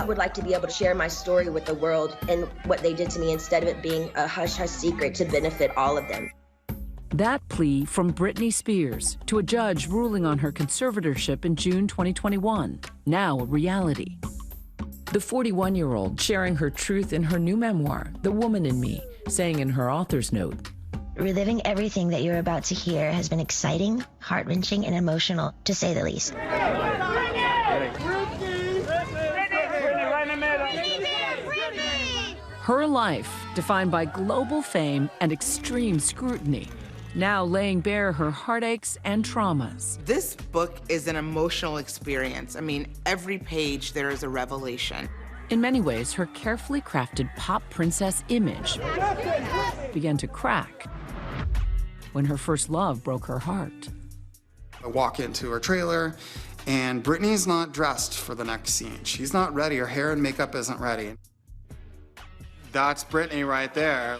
I would like to be able to share my story with the world and what they did to me instead of it being a hush-hush secret to benefit all of them. That plea from Britney Spears to a judge ruling on her conservatorship in June 2021, now a reality. The 41-year-old sharing her truth in her new memoir, The Woman in Me, saying in her author's note, "Reliving everything that you're about to hear has been exciting, heart-wrenching, and emotional, to say the least." Her life defined by global fame and extreme scrutiny, now laying bare her heartaches and traumas. This book is an emotional experience. I mean, every page there is a revelation. In many ways, her carefully crafted pop princess image began to crack when her first love broke her heart. I walk into her trailer, and Britney's not dressed for the next scene. She's not ready. Her hair and makeup isn't ready. That's Britney right there.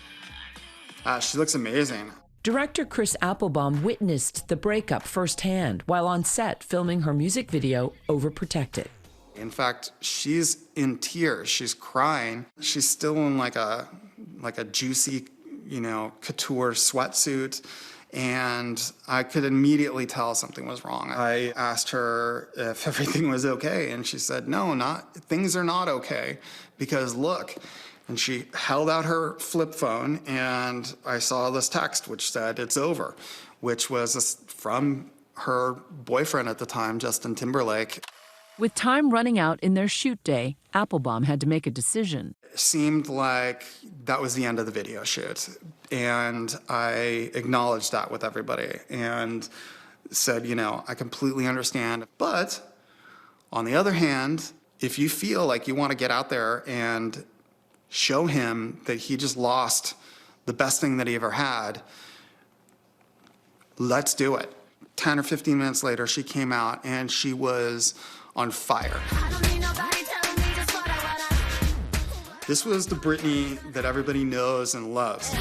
She looks amazing. Director Chris Applebaum witnessed the breakup firsthand while on set filming her music video, Overprotected. In fact, she's in tears. She's crying. She's still in like a juicy, couture sweatsuit. And I could immediately tell something was wrong. I asked her if everything was okay, and she said, no, things are not okay, because look. And she held out her flip phone, and I saw this text which said, "It's over," which was from her boyfriend at the time, Justin Timberlake. With time running out in their shoot day, Applebaum had to make a decision. It seemed like that was the end of the video shoot, and I acknowledged that with everybody and said, I completely understand. But on the other hand, if you feel like you want to get out there and show him that he just lost the best thing that he ever had, let's do it. 10 or 15 minutes later, she came out and she was on fire. This was the Britney that everybody knows and loves.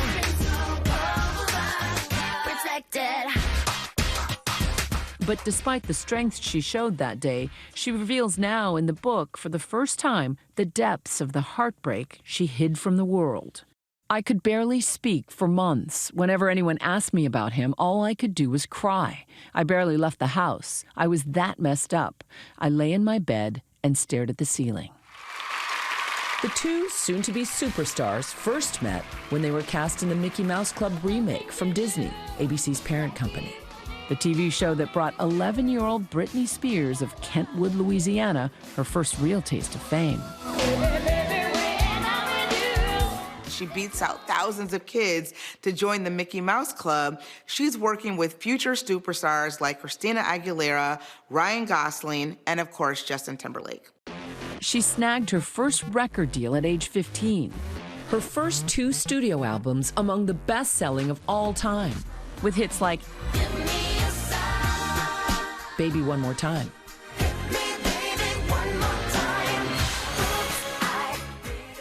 But despite the strength she showed that day, she reveals now in the book, for the first time, the depths of the heartbreak she hid from the world. I could barely speak for months. Whenever anyone asked me about him, all I could do was cry. I barely left the house. I was that messed up. I lay in my bed and stared at the ceiling. The two soon-to-be superstars first met when they were cast in the Mickey Mouse Club remake from Disney, ABC's parent company. The TV show that brought 11-year-old Britney Spears of Kentwood, Louisiana, her first real taste of fame. She beats out thousands of kids to join the Mickey Mouse Club. She's working with future superstars like Christina Aguilera, Ryan Gosling, and of course, Justin Timberlake. She snagged her first record deal at age 15. Her first 2 studio albums among the best-selling of all time, with hits like Baby One More Time,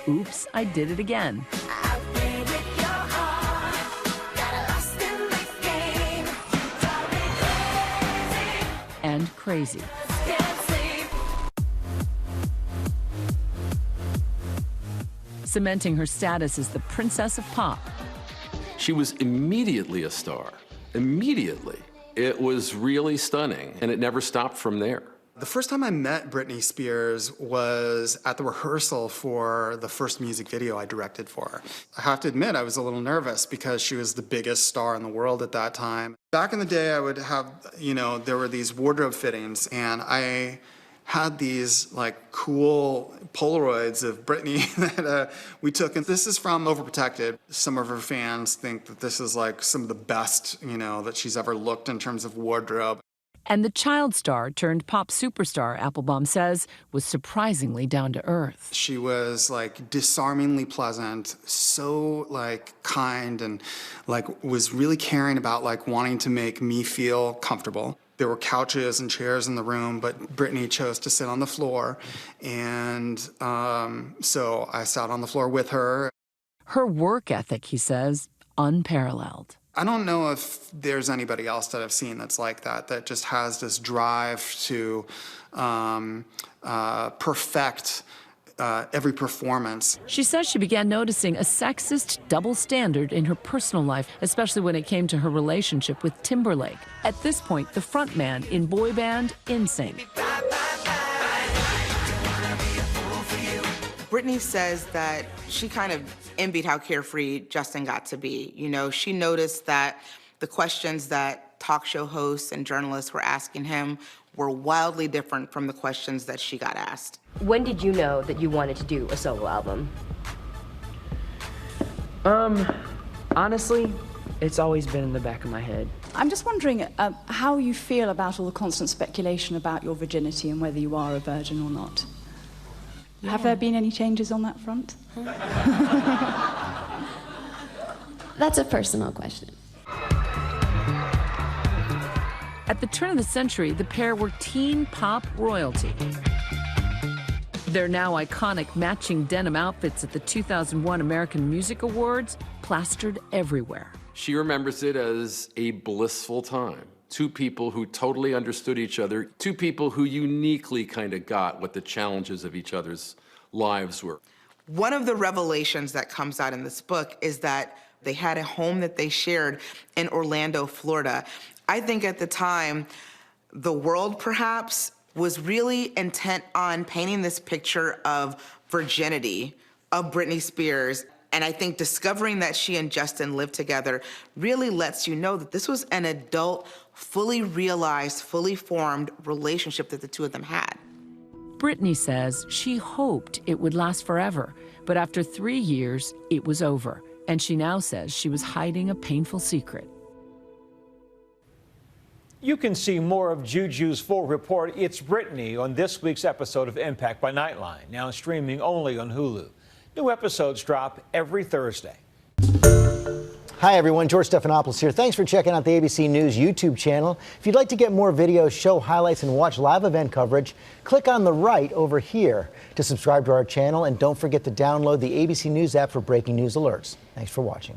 Oops, I Did It Again, and Crazy. Cementing her status as the princess of pop. She was immediately a star, immediately. It was really stunning, and it never stopped from there. The first time I met Britney Spears was at the rehearsal for the first music video I directed for her. I have to admit, I was a little nervous because she was the biggest star in the world at that time. Back in the day, I would have, there were these wardrobe fittings, and I had these like cool Polaroids of Britney that we took. And this is from Overprotected. Some of her fans think that this is like some of the best, that she's ever looked in terms of wardrobe. And the child star turned pop superstar, Applebaum says, was surprisingly down to earth. She was like disarmingly pleasant, so like kind, and like was really caring about like wanting to make me feel comfortable. There were couches and chairs in the room, but Britney chose to sit on the floor. And so I sat on the floor with her. Her work ethic, he says, unparalleled. I don't know if there's anybody else that I've seen that's like that just has this drive to perfect every performance. She says she began noticing a sexist double standard in her personal life, especially when it came to her relationship with Timberlake. At this point, the frontman in boy band NSYNC. Britney says that she kind of envied how carefree Justin got to be. You know, she noticed that the questions that talk show hosts and journalists were asking him were wildly different from the questions that she got asked. When did you know that you wanted to do a solo album? Honestly, it's always been in the back of my head. I'm just wondering how you feel about all the constant speculation about your virginity and whether you are a virgin or not. Yeah. Have there been any changes on that front? That's a personal question. At the turn of the century, the pair were teen pop royalty. Their now iconic matching denim outfits at the 2001 American Music Awards plastered everywhere. She remembers it as a blissful time. Two people who totally understood each other, two people who uniquely kind of got what the challenges of each other's lives were. One of the revelations that comes out in this book is that they had a home that they shared in Orlando, Florida. I think at the time, the world perhaps was really intent on painting this picture of virginity, of Britney Spears. And I think discovering that she and Justin lived together really lets you know that this was an adult, fully realized, fully formed relationship that the two of them had. Britney says she hoped it would last forever, but after 3 years, it was over. And she now says she was hiding a painful secret. You can see more of Juju's full report, It's Britney, on this week's episode of Impact by Nightline, now streaming only on Hulu. New episodes drop every Thursday. Hi, everyone. George Stephanopoulos here. Thanks for checking out the ABC News YouTube channel. If you'd like to get more videos, show highlights, and watch live event coverage, click on the right over here to subscribe to our channel. And don't forget to download the ABC News app for breaking news alerts. Thanks for watching.